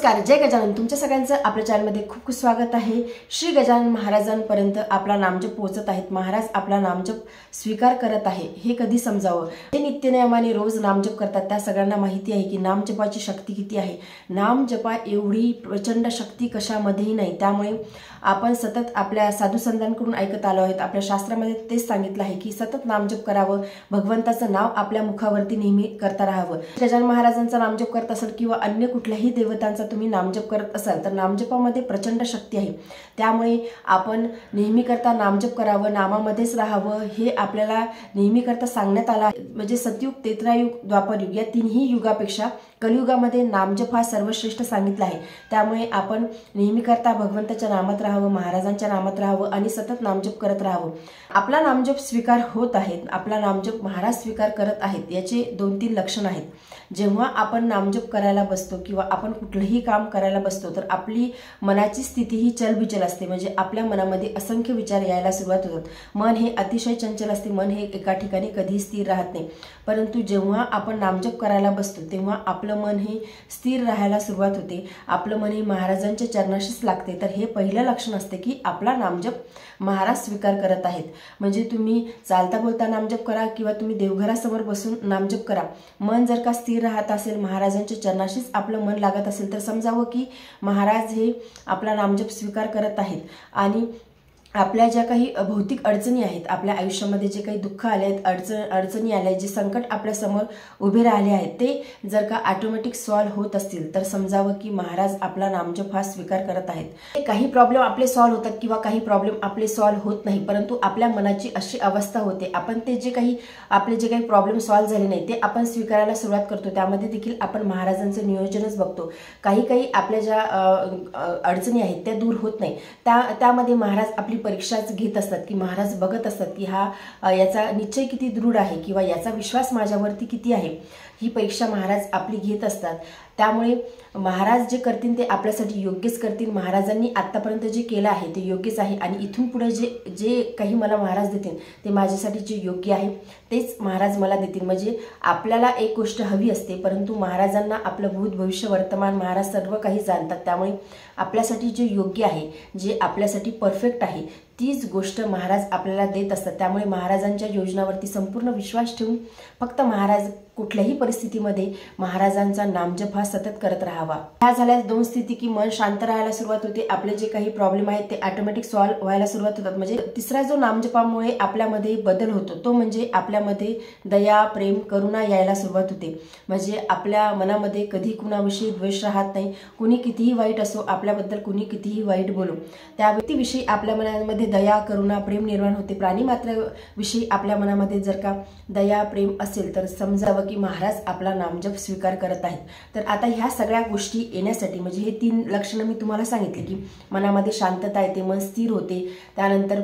नमस्कार, जय गजानन। तुमच्या सगळ्यांचं आपल्या चॅनलमध्ये खूप खूप स्वागत आहे। श्री गजानन महाराजांपर्यंत आपला नामजप पोहोचत आहेत। महाराज आपला नामजप स्वीकार करत आहे हे कधी समजावं। जे नित्यनियमाने रोज नामजप करतात त्या सगळ्यांना माहिती आहे की नामजपाची शक्ती किती आहे। नामजपा एवढी प्रचंड शक्ती कशामध्येही नाही। त्यामुळे आपण सतत आपल्या साधू संतांकडून ऐकत आलो आहोत। आपल्या शास्त्रामध्ये तेच सांगितलं आहे की सतत नामजप करावं, भगवंताचं नाव आपल्या मुखावरती नेहमी करता राहावं। गजानन महाराजांचा नामजप करत असाल किंवा अन्य कुठल्याही देवतांचा तुम्ही नामजप करत असाल तर नामजपामध्ये प्रचंड शक्ती आहे। त्यामुळे आपण नेहमी करता नामजप करावं, नामामध्येच राहावं हे आपल्याला नेहमी करता सांगण्यात आलं आहे। म्हणजे सतयुग, त्रेतायुग, द्वापरयुग या तिन्ही युगापेक्षा कलियुगामध्ये नामजप हा सर्वश्रेष्ठ सांगितला आहे। त्यामुळे आपण नेहमी करता भगवंताच्या नामात राहावं, महाराजांच्या नामात राहावं आणि सतत नामजप करत राहावं। आपला नामजप स्वीकार होत आहे, आपला नामजप महाराज स्वीकार करत आहेत याचे 2-3 लक्षण आहेत। जेव्हा आपण नामजप करायला बसतो किंवा आपण कुठलंही काम करायला बसतो तर आपली मनाची स्थिती ही चलबिचल असते। म्हणजे आपल्या मनामध्ये असंख्य विचार यायला सुरुवात होतात। मन हे अतिशय चंचल असते, मन हे एका ठिकाणी कधीही स्थिर राहत नाही। परंतु जेव्हा आपण नामजप करायला बसतो तेव्हा आपलं मन हे स्थिर राहायला सुरुवात होते, आपलं मन हे महाराजांच्या चरणाशीच लागते। तर हे पहिलं लक्षण असते की आपला नामजप महाराज स्वीकार करत आहेत। म्हणजे तुम्ही चालता बोलता नामजप करा किंवा तुम्ही देवघरासमोर बसून नामजप करा, मन जर का स्थिर राहत असेल, महाराजांच्या चरणाशीच आपलं मन लागत असेल तर समजावं की महाराज हे आपला नामजप स्वीकार करत आहेत। आणि आपल्या ज्या काही भौतिक अडचणी आहेत, आपल्या आयुष्यामध्ये जे काही दुःख आले आहेत, अडचणी आल्या आहेत, जे संकट आपल्या समोर उभे राहिले आहेत ते जर का ऑटोमॅटिक सॉल्व्ह होत असतील तर समजावं की महाराज आपला नामजप हा स्वीकार करत आहेत। काही प्रॉब्लेम आपले सॉल्व्ह होतात किंवा काही प्रॉब्लेम आपले सॉल्व्ह होत नाही, परंतु आपल्या मनाची अशी अवस्था होते, आपण ते जे काही प्रॉब्लेम सॉल्व्ह झाले नाही ते आपण स्वीकारायला सुरुवात करतो। त्यामध्ये देखील आपण महाराजांचं नियोजनच बघतो। काही आपल्या ज्या अडचणी आहेत त्या दूर होत नाही, त्यामध्ये महाराज आपली परीक्षाच घेत असतात की महाराज बघत असतात की याचा निश्चय किती दृढ आहे किंवा याचा विश्वास माझ्यावरती किती आहे, ही परीक्षा महाराज आपली घेत असतात। त्यामुळे महाराज जे करतील ते आपल्यासाठी योग्यच करतील। महाराजांनी आतापर्यंत जे केलं आहे ते योग्यच आहे आणि इथून पुढे जे काही मला महाराज देतील ते माझ्यासाठी जे योग्य आहे तेच महाराज मला देतील। म्हणजे आपल्याला एक गोष्ट हवी असते, परंतु महाराजांना आपलं भूत, भविष्य, वर्तमान महाराज सर्व काही जाणतात। त्यामुळे आपल्यासाठी जे योग्य आहे, जे आपल्यासाठी परफेक्ट आहे तीच गोष्ट महाराज आपल्याला देत असतात। त्यामुळे महाराजांच्या योजनावरती संपूर्ण विश्वास ठेवून फक्त महाराज कुठल्याही परिस्थितीमध्ये महाराजांचा नामजप हा सतत करत राहावा। ह्या झाल्या 2 स्थिती की मन शांत राहायला सुरुवात होते, आपले जे काही प्रॉब्लेम आहेत ते ऑटोमॅटिक सॉल्व्ह व्हायला सुरुवात होतात। म्हणजे तिसरा जो नामजपामुळे आपल्यामध्ये बदल होतो तो म्हणजे आपल्यामध्ये दया, प्रेम, करुणा यायला सुरुवात होते। म्हणजे आपल्या मनामध्ये कधी कुणाविषयी द्वेष राहत नाही। कुणी कितीही वाईट असो, आपल्याबद्दल कुणी कितीही वाईट बोलो, त्या व्यक्तीविषयी आपल्या मनामध्ये दया, करुणा, प्रेम निर्माण होते। प्राणीमात्राविषयी आपल्या मनामध्ये जर का दया, प्रेम असेल तर समजावं की महाराज आपला नामजप स्वीकार करत आहेत। तर आता ह्या सगळ्या गोष्टी येण्यासाठी म्हणजे हे 3 लक्षणं मी तुम्हाला सांगितले की मनामध्ये शांतता येते, मन स्थिर होते, त्यानंतर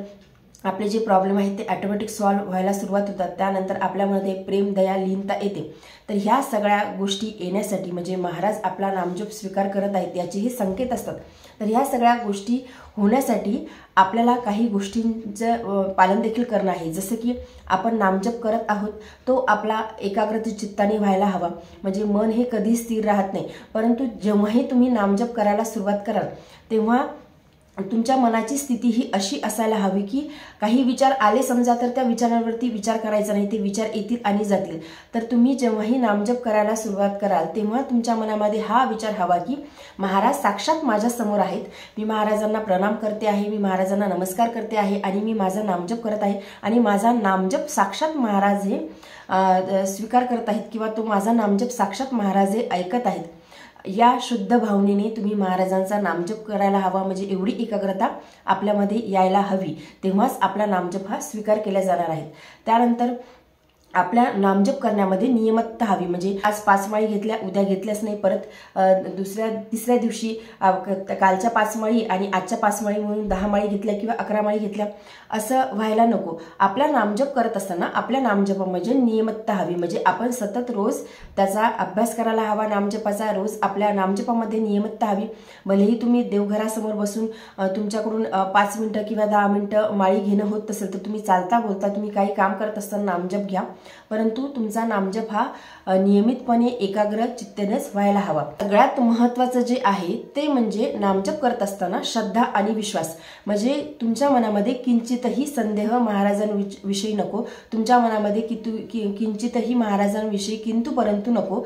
आपले जे प्रॉब्लेम आहेत ते ऑटोमॅटिक सॉल्व्ह व्हायला सुरुवात होतात, त्यानंतर आपल्यामध्ये प्रेम, दया, लीनता येते। तर ह्या सगळ्या गोष्टी येण्यासाठी म्हणजे महाराज आपला नामजप स्वीकार करत आहेत याचे हे संकेत असतात। तर ह्या सगळ्या गोष्टी होण्यासाठी आपल्याला काही गोष्टींचं पालन देखील करणं आहे। जसं की आपण नामजप करत आहोत तो आपला एकाग्रचित्त चित्ताने व्हायला हवा। म्हणजे मन हे कधी स्थिर राहत नाही, परंतु जेव्हाही तुम्ही नामजप करायला सुरुवात कराल तेव्हा तुमच्या मनाची स्थिती ही अशी असायला हवी की काही विचार आले समजा तर त्या विचारांवरती विचार करायचा नाही, ते विचार येतील आणि जातील। तर तुम्ही जेव्हाही नामजप करायला सुरुवात कराल तेव्हा तुमच्या मनामध्ये हा विचार हवा की महाराज साक्षात माझ्या समोर आहेत, मी महाराजांना प्रणाम करते आहे, मी महाराजांना नमस्कार करते आहे आणि मी माझा नामजप करत आहे आणि माझा नामजप साक्षात महाराज हे स्वीकार करत आहेत किंवा तो माझा नामजप साक्षात महाराज हे ऐकत आहेत। या शुद्ध भावनेने तुम्ही महाराजांचा नामजप करायला हवा। म्हणजे एवढी एकाग्रता आपल्यामध्ये यायला हवी, तेव्हाच आपला नामजप हा स्वीकार केला जाणार आहे। त्यानंतर आपल्या नामजप करण्यामध्ये नियमितता हवी। म्हणजे आज 5 माळी घेतल्या, उद्या घेतल्याच नाही, परत तिसऱ्या दिवशी कालच्या 5 माळी आणि आजच्या 5 माळी म्हणून 10 माळी घेतल्या किंवा 11 माळी घेतल्या असं व्हायला नको। आपला नामजप करत असताना आपल्या नामजपामध्ये नियमितता हवी। म्हणजे आपण सतत रोज त्याचा अभ्यास करायला हवा, नामजपाचा रोज आपल्या नामजपामध्ये नियमितता हवी। भलेही तुम्ही देवघरासमोर बसून तुमच्याकडून 5 मिनिटं किंवा 10 मिनिटं माळी घेणं होत असेल तर तुम्ही चालता बोलता तुम्ही काही काम करत असताना नामजप घ्या। परंतु तुमचा नामजप हा नियमितपणे एकाग्र चित्तेनेच व्हायला हवा। सगळ्यात महत्त्वाचं जे आहे ते म्हणजे नामजप करत असताना श्रद्धा आणि विश्वास, म्हणजे तुमच्या मनामध्ये किंचितही संदेह महाराजांविषयी नको, तुमच्या मनामध्ये किंचितही महाराजांविषयी किंतु परंतु नको।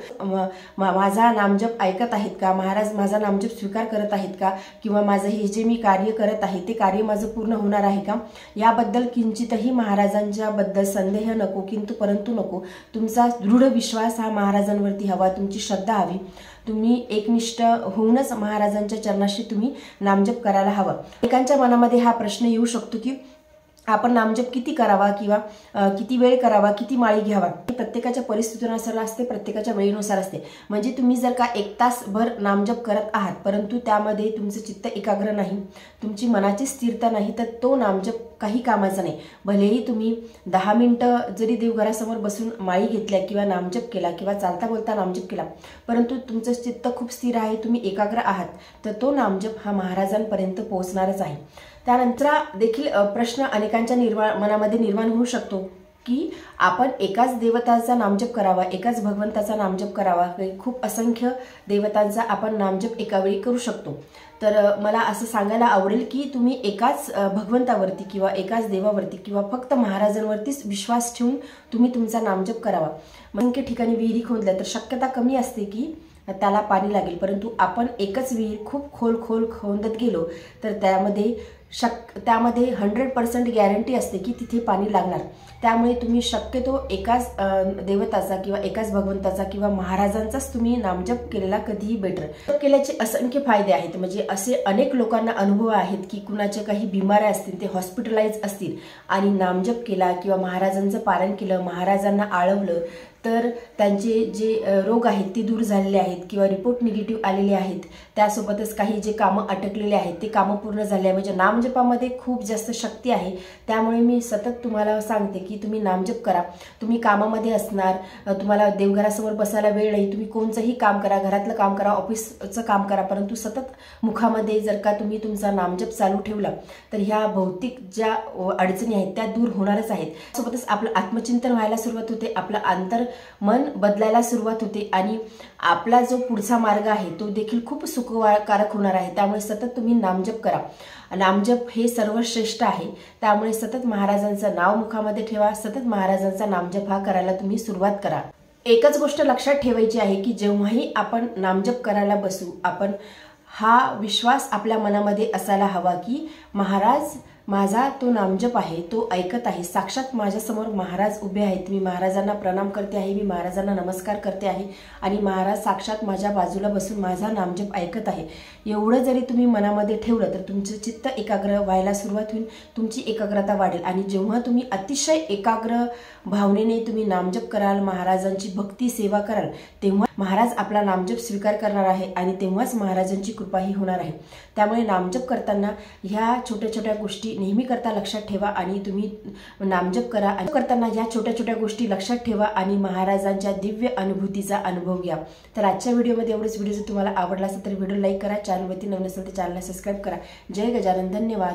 माझा नामजप ऐकत आहेत का, महाराज माझा नामजप स्वीकार करत आहेत का, किंवा माझं हे जे मी कार्य करत आहे ते कार्य माझं पूर्ण होणार आहे का, याबद्दल किंचितही महाराजांच्या बद्दल संदेह नको, किंतु परंतु नको। तुमचा दृढ विश्वास हा महाराजांवरती हवा, तुमची श्रद्धा हवी, तुम्ही एकनिष्ठ होऊनच महाराजांच्या चरणाशी तुम्ही नामजप करायला हवा। एकांच्या मनामध्ये हा प्रश्न येऊ शकतो की आपण नामजप किती करावा किंवा किती वेळ करावा, किती माळी घ्यावा, प्रत्येकाच्या परिस्थितीनुसार असते, प्रत्येकाच्या वेळेनुसार असते। म्हणजे तुम्ही जर का 1 तासभर नामजप करत आहात परंतु त्यामध्ये तुमचं चित्त एकाग्र नाही, तुमची मनाची स्थिरता नाही, तर तो नामजप काही कामाचा नाही। भलेही तुम्ही 10 मिनिटं जरी देवघरासमोर बसून माळी घेतल्या किंवा नामजप केला किंवा चालता बोलता नामजप केला, परंतु तुमचं चित्त खूप स्थिर आहे, तुम्ही एकाग्र आहात, तर तो नामजप हा महाराजांपर्यंत पोहोचणारच आहे। त्यानंतर देखील प्रश्न अनेकांच्या मनामध्ये निर्माण होऊ शकतो की आपण एकाच देवताचा नामजप करावा, एकाच भगवंताचा नामजप करावा, खूप असंख्य देवतांचा आपण नामजप एका वेळी करू शकतो। तर मला असं सांगायला आवडेल की तुम्ही एकाच भगवंतावरती किंवा एकाच देवावरती किंवा फक्त महाराजांवरतीच विश्वास ठेवून तुम्ही तुमचा नामजप करावा। म्हणजे ठिकाणी विहिरी खोदल्या तर शक्यता कमी असते की त्याला पाणी लागेल, परंतु आपण एकच विहीर खूप खोल खोदत गेलो तर त्यामध्ये 100% गॅरंटी असते की तिथे पाणी लागणार। त्यामुळे तुम्ही शक्यतो एकाच देवताचा किंवा एकाच भगवंताचा किंवा महाराजांचाच तुम्ही नामजप केलेला कधीही बेटर। केल्याचे असंख्य फायदे आहेत, म्हणजे असे अनेक लोकांना अनुभव आहेत की कुणाचे काही बिमाऱ्या असतील, ते हॉस्पिटलाइज असतील आणि नामजप केला किंवा महाराजांचं पारायण केलं, महाराजांना आळवलं, तर त्यांचे जे रोग आहेत ते दूर झालेले आहेत किंवा रिपोर्ट निगेटिव्ह आलेले आहेत। त्यासोबतच काही जे कामं अटकलेले आहेत ते कामं पूर्ण झाले आहे। म्हणजे नामजपामध्ये खूप जास्त शक्ती आहे, त्यामुळे मी सतत तुम्हाला सांगते की तुम्ही नामजप करा। तुम्ही कामामध्ये असणार, तुम्हाला देवघरासमोर बसायला वेळ नाही, तुम्ही कोणचंही काम करा, घरातलं काम करा, ऑफिसचं काम करा, परंतु सतत मुखामध्ये जर का तुम्ही तुमचा नामजप चालू ठेवला तर ह्या भौतिक ज्या अडचणी आहेत त्या दूर होणारच आहेत। सोबतच आपलं आत्मचिंतन व्हायला सुरुवात होते, आपलं मन बदलायला सुरुवात होते आणि आपला जो पुढचा मार्ग आहे तो देखील खूप सुखकारक होणार आहे। त्यामुळे सतत तुम्ही नामजप करा। नामजप हे सर्वश्रेष्ठ आहे, त्यामुळे सतत महाराजांचं नाव मुखामध्ये ठेवा, सतत महाराजांचा नामजप हा करायला तुम्ही सुरुवात करा। एकच गोष्ट लक्षात ठेवायची आहे की जेव्हाही आपण नामजप करायला बसू, आपण हा विश्वास आपल्या मनामध्ये असायला हवा की महाराज माझा तो नामजप आहे तो ऐकत आहे, साक्षात माझ्यासमोर महाराज उभे आहेत, मी महाराजांना प्रणाम करते आहे, मी महाराजांना नमस्कार करते आहे आणि महाराज साक्षात माझ्या बाजूला बसून माझा नामजप ऐकत आहे। एवढं जरी तुम्ही मनामध्ये ठेवलं तर तुमचं चित्त एकाग्र व्हायला सुरुवात होईल, तुमची एकाग्रता वाढेल आणि जेव्हा तुम्ही अतिशय एकाग्र भावनेने तुम्ही नामजप कराल, महाराजांची भक्ती सेवा कराल, तेव्हा महाराज आपला नामजप स्वीकार करणार आहे आणि तेव्हाच महाराजांची कृपाही होणार आहे। त्यामुळे नामजप करताना ह्या छोट्या छोट्या गोष्टी नेहमी करता लक्षात ठेवा आणि तुम्ही नामजप करा। करताना ह्या छोट्या छोट्या गोष्टी लक्षात ठेवा आणि महाराजांच्या दिव्य अनुभूतीचा अनुभव घ्या। तर आजच्या व्हिडिओमध्ये एवढंच। व्हिडिओ जर तुम्हाला आवडला असेल तर व्हिडिओ लाईक करा, चॅनलवरती नवीन असेल तर चॅनलला सबस्क्राईब करा। जय गजानन, धन्यवाद।